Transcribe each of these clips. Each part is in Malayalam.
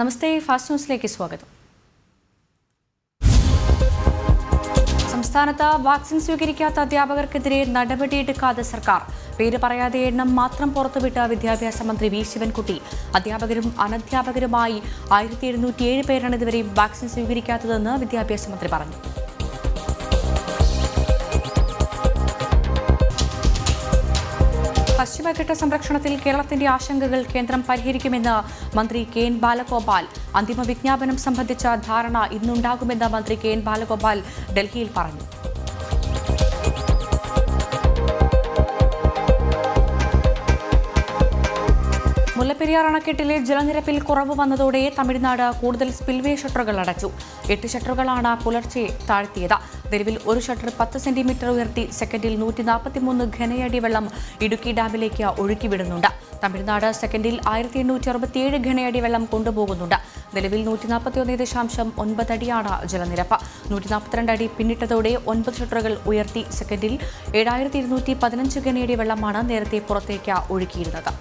നമസ്തേ, ഫാസ്റ്റ് ന്യൂസിലേക്ക് സ്വാഗതം. സംസ്ഥാനത്ത് വാക്സിൻ സ്വീകരിക്കാത്ത അധ്യാപകർക്കെതിരെ നടപടിയെടുക്കാതെ സർക്കാർ. പേര് പറയാതെ എണ്ണം മാത്രം പുറത്തുവിട്ട വിദ്യാഭ്യാസ മന്ത്രി വി ശിവൻകുട്ടി. അധ്യാപകരും അനധ്യാപകരുമായി 1707 പേരാണ് ഇതുവരെ വാക്സിൻ സ്വീകരിക്കാത്തതെന്ന് വിദ്യാഭ്യാസ മന്ത്രി പറഞ്ഞു. പശ്ചിമഘട്ട സംരക്ഷണത്തിൽ കേരളത്തിന്റെ ആശങ്കകൾ കേന്ദ്രം പരിഹരിക്കുമെന്ന് മന്ത്രി കെ എൻ ബാലഗോപാൽ. അന്തിമ വിജ്ഞാപനം സംബന്ധിച്ച ധാരണ ഇന്നുണ്ടാകുമെന്ന് മന്ത്രി കെ എൻ ബാലഗോപാൽ ഡൽഹിയിൽ പറഞ്ഞു. മുല്ലപ്പെരിയാർ അണക്കെട്ടിലെ ജലനിരപ്പിൽ കുറവ് വന്നതോടെ തമിഴ്നാട് കൂടുതൽ സ്പിൽവേ ഷട്ടറുകൾ അടച്ചു. 8 ഷട്ടറുകളാണ് പുലർച്ചെ താഴ്ത്തിയത്. നിലവിൽ ഒരു ഷട്ടർ 10 സെന്റിമീറ്റർ ഉയർത്തി സെക്കൻഡിൽ 143 ഘനയടി വെള്ളം ഇടുക്കി ഡാമിലേക്ക് ഒഴുക്കിവിടുന്നുണ്ട്. തമിഴ്നാട് സെക്കൻഡിൽ 1867 ഘനയടി വെള്ളം കൊണ്ടുപോകുന്നുണ്ട്. നിലവിൽ 141.9 അടിയാണ് ജലനിരപ്പ്. 142 അടി പിന്നിട്ടതോടെ 9 ഷട്ടറുകൾ ഉയർത്തി സെക്കൻഡിൽ 7215 ഘനയടി വെള്ളമാണ് നേരത്തെ പുറത്തേക്ക് ഒഴുക്കിയിരുന്നത്.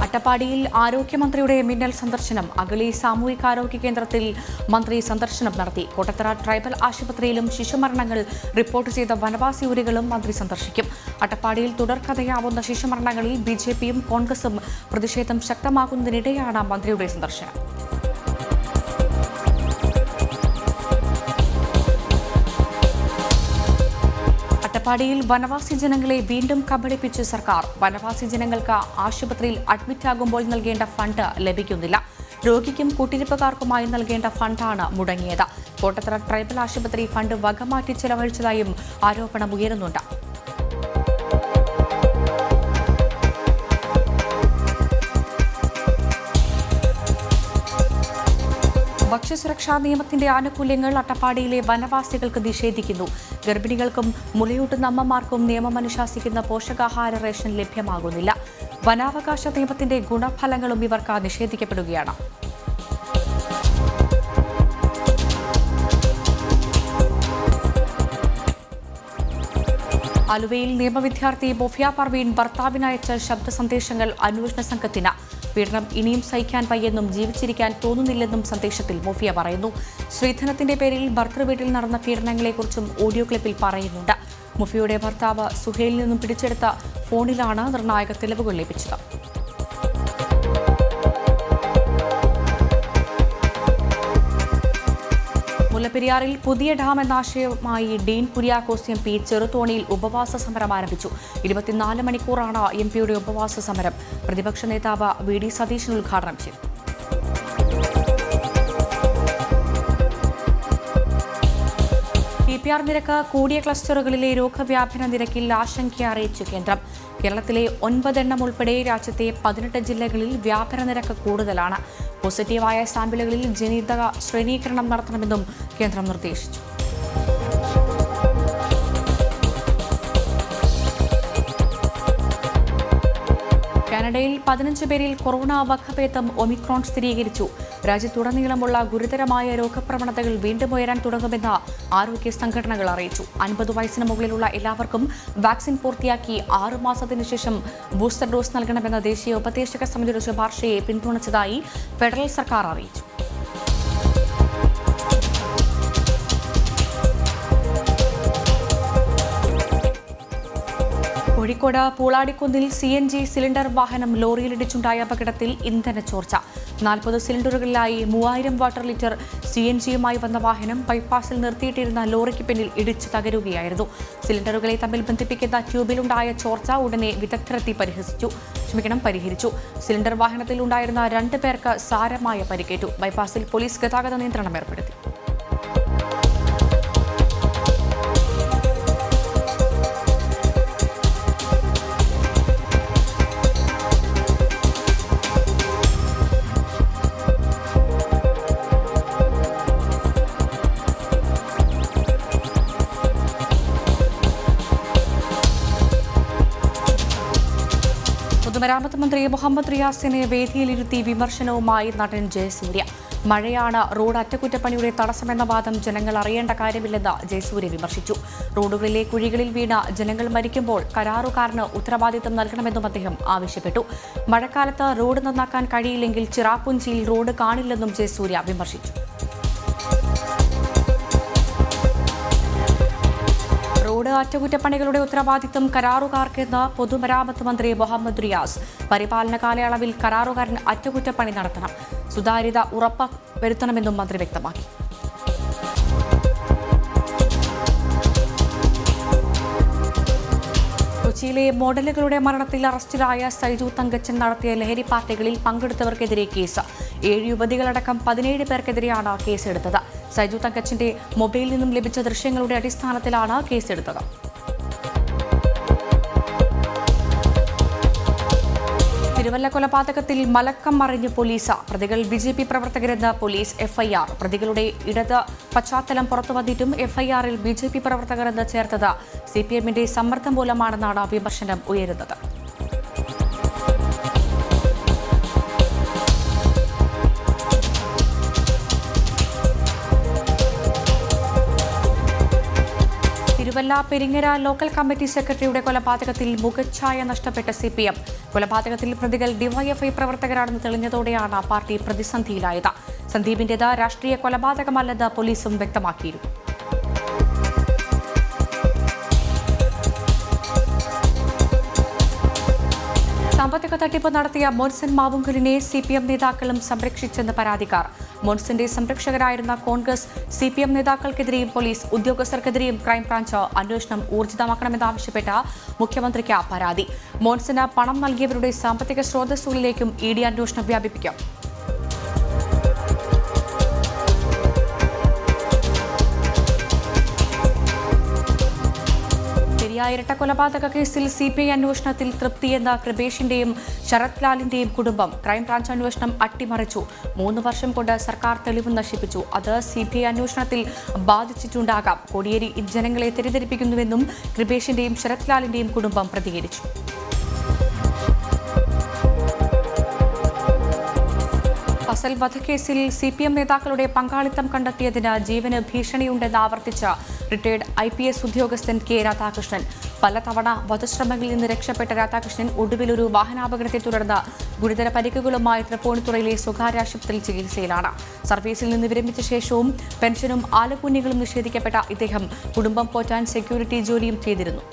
അട്ടപ്പാടിയിൽ ആരോഗ്യമന്ത്രിയുടെ മിന്നൽ സന്ദർശനം. അഗളി സാമൂഹികാരോഗ്യ കേന്ദ്രത്തിൽ മന്ത്രി സന്ദർശനം നടത്തി. കോട്ടത്തറ ട്രൈബൽ ആശുപത്രിയിലും ശിശുമരണങ്ങൾ റിപ്പോർട്ട് ചെയ്ത വനവാസി ഊരുകളും മന്ത്രി സന്ദർശിക്കും. അട്ടപ്പാടിയിൽ തുടർക്കഥയാവുന്ന ശിശുമരണങ്ങളിൽ ബിജെപിയും കോൺഗ്രസും പ്രതിഷേധം ശക്തമാകുന്നതിനിടെയാണ് മന്ത്രിയുടെ സന്ദർശനം. അട്ടപ്പാടിയിൽ വനവാസി ജനങ്ങളെ വീണ്ടും കബളിപ്പിച്ച് സർക്കാർ. വനവാസി ജനങ്ങൾക്ക് ആശുപത്രിയിൽ അഡ്മിറ്റാകുമ്പോൾ നൽകേണ്ട ഫണ്ട് ലഭിക്കുന്നില്ല. രോഗിക്കും കൂട്ടിരിപ്പുകാർക്കുമായി നൽകേണ്ട ഫണ്ടാണ് മുടങ്ങിയത്. കോട്ടത്തറ ട്രൈബൽ ആശുപത്രി ഫണ്ട് വകമാറ്റി ചെലവഴിച്ചതായും ആരോപണമുയരുന്നുണ്ട്. ഭക്ഷ്യസുരക്ഷാ നിയമത്തിന്റെ ആനുകൂല്യങ്ങൾ അട്ടപ്പാടിയിലെ വനവാസികൾക്ക് നിഷേധിക്കുന്നു. ഗർഭിണികൾക്കും മുലയൂട്ടുന്ന അമ്മമാർക്കും നിയമം അനുശാസിക്കുന്ന പോഷകാഹാര റേഷൻ ലഭ്യമാകുന്നില്ല. വനാവകാശ നിയമത്തിന്റെ ഗുണഫലങ്ങളും ഇവർക്ക് നിഷേധിക്കപ്പെടുകയാണ്. ആലുവയിൽ നിയമവിദ്യാർത്ഥി ബൊഫിയ പർവീൻ ഭർത്താവിനയച്ച ശബ്ദ സന്ദേശങ്ങൾ അന്വേഷണ സംഘത്തിന്. പീഡനം ഇനിയും സഹിക്കാൻ വയ്യെന്നും ജീവിച്ചിരിക്കാൻ തോന്നുന്നില്ലെന്നും സന്ദേശത്തിൽ മൊഫിയ പറയുന്നു. സ്ത്രീധനത്തിന്റെ പേരിൽ ഭർത്തൃവീട്ടിൽ നടന്ന പീഡനങ്ങളെക്കുറിച്ചും ഓഡിയോ ക്ലിപ്പിൽ പറയുന്നുണ്ട്. മൊഫിയയുടെ ഭർത്താവ് സുഹേലിൽ നിന്നും പിടിച്ചെടുത്ത ഫോണിലാണ് നിർണായക തെളിവുകൾ ലഭിച്ചത്. മുല്ലപ്പെരിയാറിൽ പുതിയ ഡാം എന്ന ആശയവുമായി ഡീൻ കുര്യാക്കോസ് എം പി ചെറുതോണിയിൽ ഉപവാസ സമരം ആരംഭിച്ചു. 24 മണിക്കൂറാണ് എം പിയുടെ ഉപവാസ സമരം. പ്രതിപക്ഷ നേതാവ് വി ഡി സതീശൻ ഉദ്ഘാടനം ചെയ്തു. PPR നിരക്ക് കൂടിയ ക്ലസ്റ്ററുകളിലെ രോഗവ്യാപന നിരക്കിൽ ആശങ്ക അറിയിച്ചു കേന്ദ്രം. കേരളത്തിലെ 9 എണ്ണം ഉൾപ്പെടെ രാജ്യത്തെ 18 ജില്ലകളിൽ വ്യാപന നിരക്ക് കൂടുതലാണ്. പോസിറ്റീവായ സാമ്പിളുകളിൽ ജനിതക ശ്രേണീകരണം നടത്തണമെന്നും കേന്ദ്രം നിർദ്ദേശിച്ചു. കാനഡയിൽ 15 പേരിൽ കൊറോണ വകഭേദം ഒമിക്രോൺ സ്ഥിരീകരിച്ചു. രാജ്യത്തുടനീളമുള്ള ഗുരുതരമായ രോഗപ്രവണതകൾ വീണ്ടും ഉയരാൻ തുടങ്ങുമെന്ന് ആരോഗ്യ സംഘടനകൾ അറിയിച്ചു. 50 വയസ്സിന് മുകളിലുള്ള എല്ലാവർക്കും വാക്സിൻ പൂർത്തിയാക്കി 6 മാസത്തിനു ശേഷം ബൂസ്റ്റർ ഡോസ് നൽകണമെന്ന ദേശീയ ഉപദേശക സമിതിയുടെ ശുപാർശയെ പിന്തുണച്ചതായി ഫെഡറൽ സർക്കാർ അറിയിച്ചു. കോഴിക്കോട് പൂളാടിക്കുന്നിൽ CNG സിലിണ്ടർ വാഹനം ലോറിയിലിടിച്ചുണ്ടായ അപകടത്തിൽ ഇന്ധന ചോർച്ച. 40 സിലിണ്ടറുകളിലായി 3000 വാട്ടർ ലിറ്റർ CNGയുമായി വന്ന വാഹനം ബൈപ്പാസിൽ നിർത്തിയിട്ടിരുന്ന ലോറിക്ക് പിന്നിൽ ഇടിച്ചു തകരുകയായിരുന്നു. സിലിണ്ടറുകളെ തമ്മിൽ ബന്ധിപ്പിക്കുന്ന ട്യൂബിലുണ്ടായ ചോർച്ച ഉടനെ വിദഗ്ധരെത്തി പരിഹരിച്ചു. സിലിണ്ടർ വാഹനത്തിൽ ഉണ്ടായിരുന്ന 2 പേർക്ക് സാരമായ പരിക്കേറ്റു. ബൈപ്പാസിൽ പോലീസ് ഗതാഗത നിയന്ത്രണം ഏർപ്പെടുത്തി. പൊതുമരാമത്ത് മന്ത്രി മുഹമ്മദ് റിയാസിനെ വേദിയിലിരുത്തി വിമർശനവുമായി നടൻ ജയസൂര്യ. മഴയാണ് റോഡ് അറ്റകുറ്റപ്പണിയുടെ തടസ്സമെന്ന വാദം ജനങ്ങൾ അറിയേണ്ട കാര്യമില്ലെന്ന് ജയസൂര്യ വിമർശിച്ചു. റോഡുകളിലെ കുഴികളിൽ വീണ ജനങ്ങൾ മരിക്കുമ്പോൾ കരാറുകാരന് ഉത്തരവാദിത്തം നൽകണമെന്നും അദ്ദേഹം ആവശ്യപ്പെട്ടു. മഴക്കാലത്ത് റോഡ് നന്നാക്കാൻ കഴിയില്ലെങ്കിൽ ചിറാപ്പുഞ്ചിയിൽ റോഡ് കാണില്ലെന്നും ജയസൂര്യ വിമർശിച്ചു. റോഡ് അറ്റകുറ്റപ്പണികളുടെ ഉത്തരവാദിത്തം കരാറുകാർക്കെന്ന് പൊതുമരാമത്ത് മന്ത്രി മുഹമ്മദ് റിയാസ്. പരിപാലന കാലയളവിൽ കരാറുകാരൻ അറ്റകുറ്റപ്പണി നടത്തണം. സുതാര്യത ഉറപ്പുവരുത്തണമെന്നും മന്ത്രി വ്യക്തമാക്കി. കൊച്ചിയിലെ മോഡലുകളുടെ മരണത്തിൽ അറസ്റ്റിലായ സൈജു തങ്കച്ചൻ നടത്തിയ ലഹരി പാർട്ടികളിൽ പങ്കെടുത്തവർക്കെതിരെ കേസ്. 7 യുവതികളടക്കം 17 പേർക്കെതിരെയാണ് കേസെടുത്തത്. സൈജു തങ്കച്ചന്റെ മൊബൈലിൽ നിന്നും ലഭിച്ച ദൃശ്യങ്ങളുടെ അടിസ്ഥാനത്തിലാണ് കേസെടുത്തത്. തിരുവല്ല കൊലപാതകത്തിൽ മലക്കം മറിഞ്ഞ് പോലീസ്. പ്രതികൾ BJP പ്രവർത്തകരെന്ന് പോലീസ് FIR. പ്രതികളുടെ ഇടത് പശ്ചാത്തലം പുറത്തുവന്നിട്ടും FIR-ൽ BJP പ്രവർത്തകരെന്ന് ചേർത്തത് CPM-ന്റെ സമ്മർദ്ദം മൂലമാണെന്നാണ് വിമർശനം ഉയരുന്നത്. തിരുവല്ല പെരിങ്ങര ലോക്കൽ കമ്മിറ്റി സെക്രട്ടറിയുടെ കൊലപാതകത്തിൽ മുഖച്ഛായ നഷ്ടപ്പെട്ട CPM. കൊലപാതകത്തിൽ പ്രതികൾ DYFI പ്രവർത്തകരാണെന്ന് തെളിഞ്ഞതോടെയാണ് പാർട്ടി പ്രതിസന്ധിയിലായത്. സന്ദീപിന്റേത് രാഷ്ട്രീയ കൊലപാതകമല്ലെന്ന് പോലീസും വ്യക്തമാക്കിയിരുന്നു. സാമ്പത്തിക തട്ടിപ്പ് നടത്തിയ മോൻസൺ മാവുങ്കലിനെ CPM നേതാക്കളും സംരക്ഷിച്ചെന്ന് പരാതിക്കാർ. മോൻസന്റെ സംരക്ഷകരായിരുന്ന കോൺഗ്രസ് CPM നേതാക്കൾക്കെതിരെയും പോലീസ് ഉദ്യോഗസ്ഥർക്കെതിരെയും ക്രൈംബ്രാഞ്ച് അന്വേഷണം ഊർജിതമാക്കണമെന്നാവശ്യപ്പെട്ട മുഖ്യമന്ത്രിക്ക് പരാതി. മോൻസന് പണം നൽകിയവരുടെ സാമ്പത്തിക സ്രോതസ്സുകളിലേക്കും ED അന്വേഷണം വ്യാപിപ്പിക്കും. ഇരട്ട കൊലപാതക കേസിൽ CPI അന്വേഷണത്തിൽ തൃപ്തിയെന്ന കൃപേഷിന്റെയും ശരത് ലാലിന്റെയും കുടുംബം. ക്രൈംബ്രാഞ്ച് അന്വേഷണം അട്ടിമറിച്ചു. 3 വർഷം കൊണ്ട് സർക്കാർ തെളിവ് നശിപ്പിച്ചു. അത് CPI അന്വേഷണത്തിൽ ബാധിച്ചിട്ടുണ്ടാകാം. കോടിയേരി ജനങ്ങളെ തെറ്റിദ്ധരിപ്പിക്കുന്നുവെന്നും കൃപേഷിന്റെയും ശരത് ലാലിന്റെയും കുടുംബം പ്രതികരിച്ചു. ഫസൽ വധക്കേസിൽ CPM നേതാക്കളുടെ പങ്കാളിത്തം കണ്ടെത്തിയതിന് ജീവന് ഭീഷണിയുണ്ടെന്ന് ആവർത്തിച്ച റിട്ടയർഡ് IPS ഉദ്യോഗസ്ഥൻ K. രാധാകൃഷ്ണൻ. പലതവണ വധശ്രമങ്ങളിൽ നിന്ന് രക്ഷപ്പെട്ട രാധാകൃഷ്ണൻ ഒടുവിലൊരു വാഹനാപകടത്തെ തുടർന്ന് ഗുരുതര പരിക്കുകളുമായി തൃപ്പൂണിത്തുറയിലെ സ്വകാര്യ ആശുപത്രിയിൽ ചികിത്സയിലാണ്. സർവീസിൽ നിന്ന് വിരമിച്ച ശേഷവും പെൻഷനും ആനുകൂല്യങ്ങളും നിഷേധിക്കപ്പെട്ട ഇദ്ദേഹം കുടുംബം പോറ്റാൻ സെക്യൂരിറ്റി ജോലിയും ചെയ്തിരുന്നു.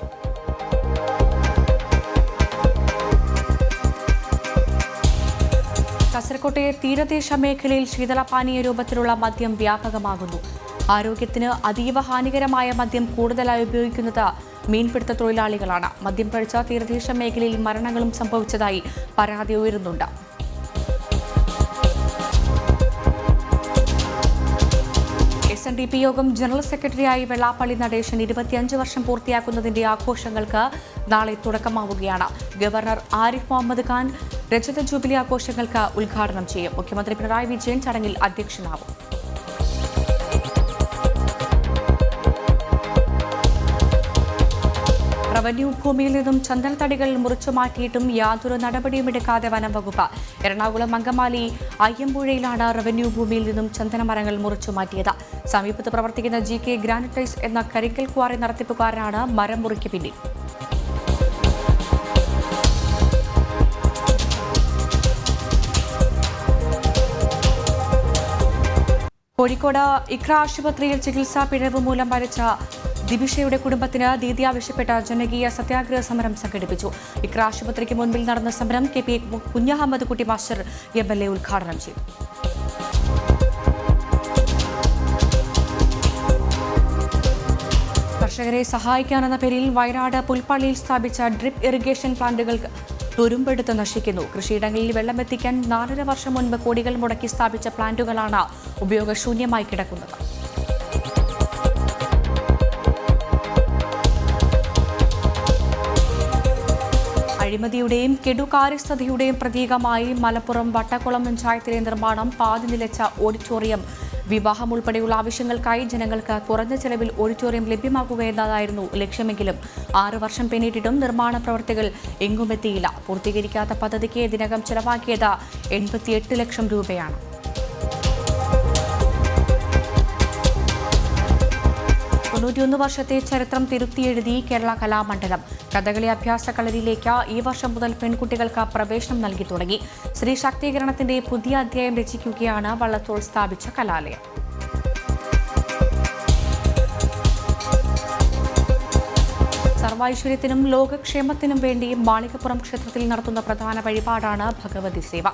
കാസർകോട്ടെ തീരദേശ മേഖലയിൽ ശീതളപാനീയ രൂപത്തിലുള്ള മദ്യം വ്യാപകമാകുന്നു. ആരോഗ്യത്തിന് അതീവ ഹാനികരമായ മദ്യം കൂടുതലായി ഉപയോഗിക്കുന്നത് മീൻപിടുത്ത തൊഴിലാളികളാണ്. മദ്യം കഴിച്ച തീരദേശ മേഖലയിൽ മരണങ്ങളും സംഭവിച്ചതായി പരാതി ഉയരുന്നുണ്ട്. SNDP യോഗം ജനറൽ സെക്രട്ടറിയായി വെള്ളാപ്പള്ളി നടേശൻ 25 വർഷം പൂർത്തിയാക്കുന്നതിന്റെ ആഘോഷങ്ങൾക്ക് നാളെ തുടക്കമാവുകയാണ്. ഗവർണർ ആരിഫ് മുഹമ്മദ് ഖാൻ രജത ജൂബിലി ആഘോഷങ്ങൾക്ക് ഉദ്ഘാടനം ചെയ്യും. മുഖ്യമന്ത്രി പിണറായി വിജയൻ ചടങ്ങിൽ അധ്യക്ഷനാവും. റവന്യൂ ഭൂമിയിൽ നിന്നും ചന്ദനത്തടികൾ മുറിച്ചു മാറ്റിയിട്ടും യാതൊരു നടപടിയും എടുക്കാതെ വനം വകുപ്പ്. എറണാകുളം അങ്കമാലി അയ്യമ്പുഴയിലാണ് റവന്യൂ ഭൂമിയിൽ നിന്നും ചന്ദനമരങ്ങൾ മുറിച്ചു മാറ്റിയത്. സമീപത്ത് പ്രവർത്തിക്കുന്ന GK ഗ്രാനൈറ്റ്സ് എന്ന കരിങ്കൽ ക്വാറി നടത്തിപ്പുകാരനാണ് മരം മുറിക്ക് പിന്നിൽ. കോഴിക്കോട് ഇക്ര ആശുപത്രിയിൽ ചികിത്സാ പിഴവ് മൂലം മരിച്ച ദിബിഷയുടെ കുടുംബത്തിന് നീതി ആവശ്യപ്പെട്ട ജനകീയ സത്യാഗ്രഹ സമരം സംഘടിപ്പിച്ചു. ഇക്ര ആശുപത്രിക്ക് മുൻപിൽ നടന്ന സമരം KP കുഞ്ഞഹമ്മദ് കുട്ടി മാസ്റ്റർ MLA ഉദ്ഘാടനം ചെയ്തു. കർഷകരെ സഹായിക്കാനെന്ന പേരിൽ വയനാട് പുൽപ്പള്ളിയിൽ സ്ഥാപിച്ച ഡ്രിപ്പ് ഇറിഗേഷൻ പ്ലാന്റുകൾ തുരുമ്പെടുത്ത് നശിക്കുന്നു. കൃഷിയിടങ്ങളിൽ വെള്ളമെത്തിക്കാൻ 4.5 വർഷം മുൻപ് കോടികൾ മുടക്കി സ്ഥാപിച്ച പ്ലാന്റുകളാണ് ഉപയോഗശൂന്യമായി കിടക്കുന്നത്. അഴിമതിയുടെയും കെടുകാര്യസ്ഥതയുടെയും പ്രതീകമായി മലപ്പുറം വട്ടക്കുളം പഞ്ചായത്തിലെ നിർമ്മാണം പാതി നിലച്ച ഓഡിറ്റോറിയം. വിവാഹം ഉൾപ്പെടെയുള്ള ആവശ്യങ്ങൾക്കായി ജനങ്ങൾക്ക് കുറഞ്ഞ ചെലവിൽ ഓഡിറ്റോറിയം ലഭ്യമാക്കുക എന്നതായിരുന്നു ലക്ഷ്യമെങ്കിലും 6 വർഷം പിന്നിട്ടിട്ടും നിർമ്മാണ പ്രവൃത്തികൾ എങ്ങുമെത്തിയില്ല. പൂർത്തീകരിക്കാത്ത പദ്ധതിക്ക് ഇതിനകം ചെലവാക്കിയത് 88 ലക്ഷം രൂപയാണ്. 101 വർഷത്തെ ചരിത്രം തിരുത്തിയെഴുതി കേരള കലാമണ്ഡലം. കഥകളി അഭ്യാസ കളരിയിലേക്ക് ഈ വർഷം മുതൽ പെൺകുട്ടികൾക്ക് പ്രവേശനം നൽകി തുടങ്ങി. സ്ത്രീ ശാക്തീകരണത്തിന്റെ പുതിയ അധ്യായം രചിക്കുകയാണ് വള്ളത്തോൾ സ്ഥാപിച്ച കലാലയം. സർവൈശ്വര്യത്തിനും ലോകക്ഷേമത്തിനും വേണ്ടി മാളികപ്പുറം ക്ഷേത്രത്തിൽ നടത്തുന്ന പ്രധാന വഴിപാടാണ് ഭഗവതി സേവ.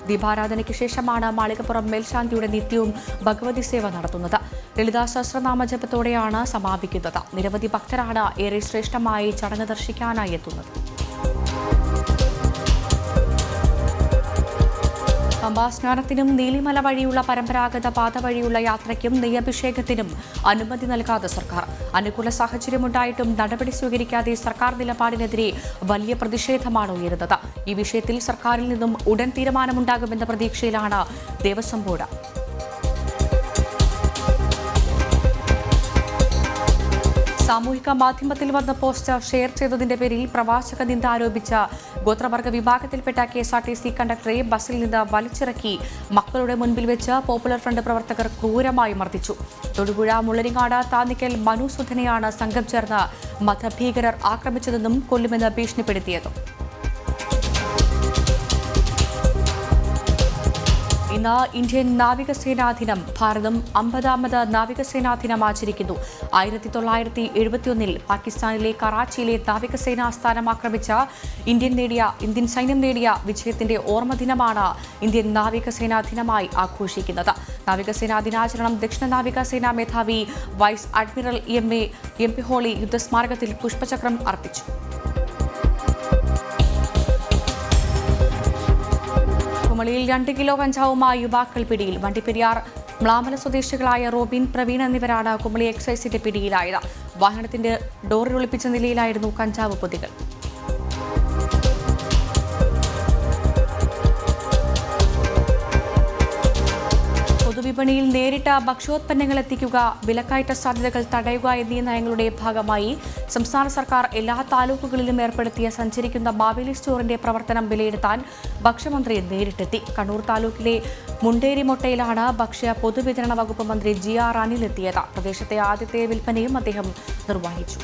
ദീപാരാധനയ്ക്ക് ശേഷമാണ് മാളികപ്പുറം മേൽശാന്തിയുടെ നിത്യവും ഭഗവതി സേവ നടത്തുന്നത്. ലളിതാ സഹസ്രനാമജപത്തോടെയാണ് സമാപിക്കുന്നത്. നിരവധി ഭക്തരാണ് ഏറെ ശ്രേഷ്ഠമായി ചടങ്ങ് ദർശിക്കാനായി എത്തുന്നത്. പമ്പാസ്നാനത്തിനും നീലിമല വഴിയുള്ള പരമ്പരാഗത പാത വഴിയുള്ള യാത്രയ്ക്കും നെയ്യഭിഷേകത്തിനും അനുമതി നൽകാതെ സർക്കാർ. അനുകൂല സാഹചര്യമുണ്ടായിട്ടും നടപടി സ്വീകരിക്കാതെ സർക്കാർ നിലപാടിനെതിരെ വലിയ പ്രതിഷേധമാണ് ഉയരുന്നത്. ഈ വിഷയത്തിൽ സർക്കാരിൽ നിന്നും ഉടൻ തീരുമാനമുണ്ടാകുമെന്ന പ്രതീക്ഷയിലാണ് ദേവസ്വം ബോർഡ്. സാമൂഹിക മാധ്യമത്തിൽ വന്ന പോസ്റ്റർ ഷെയർ ചെയ്തതിന്റെ പേരിൽ പ്രവാചക നിന്ദ ആരോപിച്ച ഗോത്രവർഗ വിഭാഗത്തിൽപ്പെട്ട KSRTC കണ്ടക്ടറെ ബസ്സിൽ നിന്ന് വലിച്ചിറക്കി മക്കളുടെ മുൻപിൽ വെച്ച് പോപ്പുലർ ഫ്രണ്ട് പ്രവർത്തകർ ക്രൂരമായി മർദ്ദിച്ചു. തൊടുപുഴ മുള്ളരിങ്ങാട് താന്നിക്കൽ മനു സുധനെയാണ് സംഘം ചേർന്ന് മതഭീകരർ ആക്രമിച്ചതെന്നും കൊല്ലുമെന്ന് ഭീഷണിപ്പെടുത്തിയതും. ഇന്ന് ഇന്ത്യൻ നാവികസേനാ ദിനം. ഭാരതം 50ാമത് നാവികസേനാ ദിനം ആചരിക്കുന്നു. 1971 പാകിസ്ഥാനിലെ കറാച്ചിയിലെ നാവികസേനാ ആസ്ഥാനം ആക്രമിച്ച ഇന്ത്യൻ സൈന്യം നേടിയ വിജയത്തിന്റെ ഓർമ്മ ദിനമാണ് ഇന്ത്യൻ നാവികസേനാ ദിനമായി ആഘോഷിക്കുന്നത്. നാവികസേനാ ദിനാചരണം ദക്ഷിണ നാവികസേനാ മേധാവി വൈസ് അഡ്മിറൽ MP ഹോളി യുദ്ധസ്മാരകത്തിൽ പുഷ്പചക്രം അർപ്പിച്ചു. കുമളിയിൽ 2 കിലോ കഞ്ചാവുമായി യുവാക്കൾ പിടിയിൽ. വണ്ടിപ്പെരിയാർ മ്ലാമല സ്വദേശികളായ റോബിൻ, പ്രവീൺ എന്നിവരാണ് കുമളി എക്സൈസിന്റെ പിടിയിലായത്. വാഹനത്തിന്റെ ഡോറിൽ ഒളിപ്പിച്ച നിലയിലായിരുന്നു കഞ്ചാവ് പൊതികൾ. പൊതുവിപണിയിൽ നേരിട്ട് ഭക്ഷ്യോത്പന്നങ്ങൾ എത്തിക്കുക, വിലക്കയറ്റ സാധ്യതകൾ തടയുക എന്നീ നയങ്ങളുടെ ഭാഗമായി സംസ്ഥാന സർക്കാർ എല്ലാ താലൂക്കുകളിലും ഏർപ്പെടുത്തിയ സഞ്ചരിക്കുന്ന മാവേലി സ്റ്റോറിന്റെ പ്രവർത്തനം വിലയിരുത്താൻ ഭക്ഷ്യമന്ത്രി നേരിട്ടെത്തി. കണ്ണൂർ താലൂക്കിലെ മുണ്ടേരിമൊട്ടയിലാണ് ഭക്ഷ്യ പൊതുവിതരണ വകുപ്പ് മന്ത്രി GR അനിൽ എത്തിയത്. പ്രദേശത്തെ ആദ്യത്തെ വിൽപ്പനയും അദ്ദേഹം നിർവഹിച്ചു.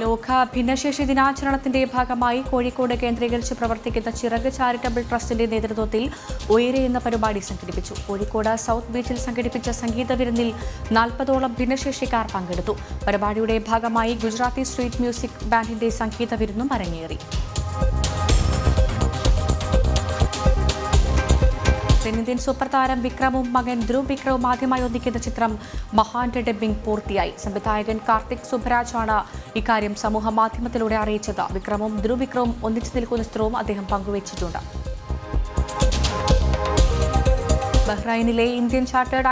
ലോക ഭിന്നശേഷി ദിനാചരണത്തിന്റെ ഭാഗമായി കോഴിക്കോട് കേന്ദ്രീകരിച്ച് പ്രവർത്തിക്കുന്ന ചിറക് ചാരിറ്റബിൾ ട്രസ്റ്റിന്റെ നേതൃത്വത്തിൽ ഉയരെ എന്ന പരിപാടി സംഘടിപ്പിച്ചു. കോഴിക്കോട് സൗത്ത് ബീച്ചിൽ സംഘടിപ്പിച്ച സംഗീത വിരുന്നിൽ 40ഓളം ഭിന്നശേഷിക്കാർ പങ്കെടുത്തു. പരിപാടിയുടെ ഭാഗമായി ഗുജറാത്തി സ്ട്രീറ്റ് മ്യൂസിക് ബാൻഡിന്റെ സംഗീത വിരുന്നും അരങ്ങേറി. തെന്നിന്ത്യൻ സൂപ്പർ താരം വിക്രമും മകൻ ധ്രുവ് വിക്രവും ആദ്യമായി ഒന്നിക്കുന്ന ചിത്രം മഹാന്റെ ഡബ്ബിംഗ് പൂർത്തിയായി. സംവിധായകൻ കാർത്തിക് സുബ്ബരാജാണ് ഇക്കാര്യം സമൂഹ മാധ്യമത്തിലൂടെ അറിയിച്ചത്. വിക്രമും ധ്രുവ് വിക്രവും ഒന്നിച്ചു നിൽക്കുന്ന ചിത്രവും അദ്ദേഹം പങ്കുവച്ചിട്ടുണ്ട്. ബഹ്റൈനിലെ ഇന്ത്യൻ ചാർട്ടേഡ്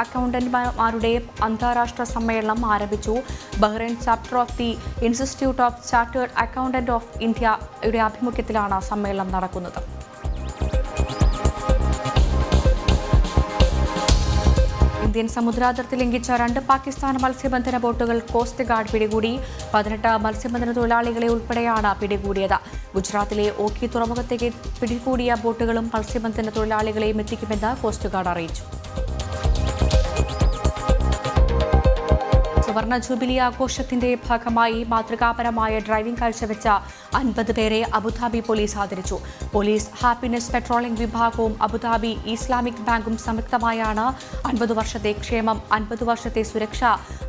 അക്കൗണ്ടന്റുമാരുടെ അന്താരാഷ്ട്ര സമ്മേളനം ആരംഭിച്ചു. Bahrain chapter of the institute of chartered accountant of ഇന്ത്യയുടെ ആഭിമുഖ്യത്തിലാണ് സമ്മേളനം നടക്കുന്നത്. ഇന്ത്യൻ സമുദ്രാതിർത്തി ലംഘിച്ച 2 പാകിസ്ഥാൻ മത്സ്യബന്ധന ബോട്ടുകൾ കോസ്റ്റ് ഗാർഡ് പിടികൂടി. 18 മത്സ്യബന്ധന തൊഴിലാളികളെ ഉൾപ്പെടെയാണ് പിടികൂടിയത്. ഗുജറാത്തിലെ ഓഖി തുറമുഖത്തേക്ക് പിടികൂടിയ ബോട്ടുകളും മത്സ്യബന്ധന തൊഴിലാളികളെയും എത്തിക്കുമെന്ന് കോസ്റ്റ് ഗാർഡ് അറിയിച്ചു. സുവർണ ജൂബിലി ആഘോഷത്തിന്റെ ഭാഗമായി മാതൃകാപരമായ ഡ്രൈവിംഗ് കാഴ്ചവെച്ച 50 പേരെ അബുദാബി പോലീസ് ആദരിച്ചു. പോലീസ്, ഹാപ്പിനെസ് പെട്രോളിംഗ് വിഭാഗവും അബുദാബി ഇസ്ലാമിക് ബാങ്കും സംയുക്തമായാണ് 50 വർഷത്തെ ക്ഷേമം, 50 വർഷത്തെ സുരക്ഷ,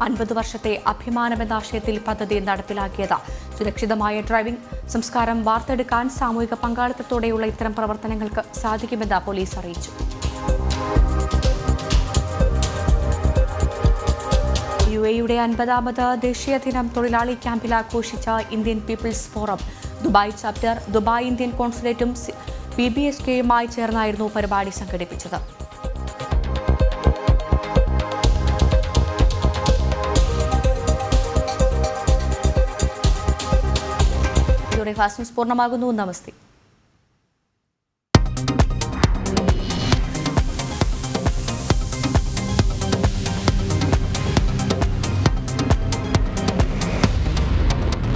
50 വർഷത്തെ അഭിമാനം എന്ന ആശയത്തിൽ പദ്ധതി നടപ്പിലാക്കിയത്. സുരക്ഷിതമായ ഡ്രൈവിംഗ് സംസ്കാരം വാർത്തെടുക്കാൻ സാമൂഹിക പങ്കാളിത്തത്തോടെയുള്ള ഇത്തരം പ്രവർത്തനങ്ങൾക്ക് സാധിക്കുമെന്ന് പോലീസ് അറിയിച്ചു. UAEയുടെ 50ാമത് ദേശീയ ദിനം തൊഴിലാളി ക്യാമ്പിൽ ആഘോഷിച്ച Indian People's Forum. Dubai chapter, Dubai Indian കോൺസുലേറ്റും PBSKയുമായി ചേർന്നായിരുന്നു പരിപാടി സംഘടിപ്പിച്ചത്. ഇതോടെ ഫാസ്റ്റ് ന്യൂസ് പൂർണ്ണമാകുന്നു. നമസ്തേ.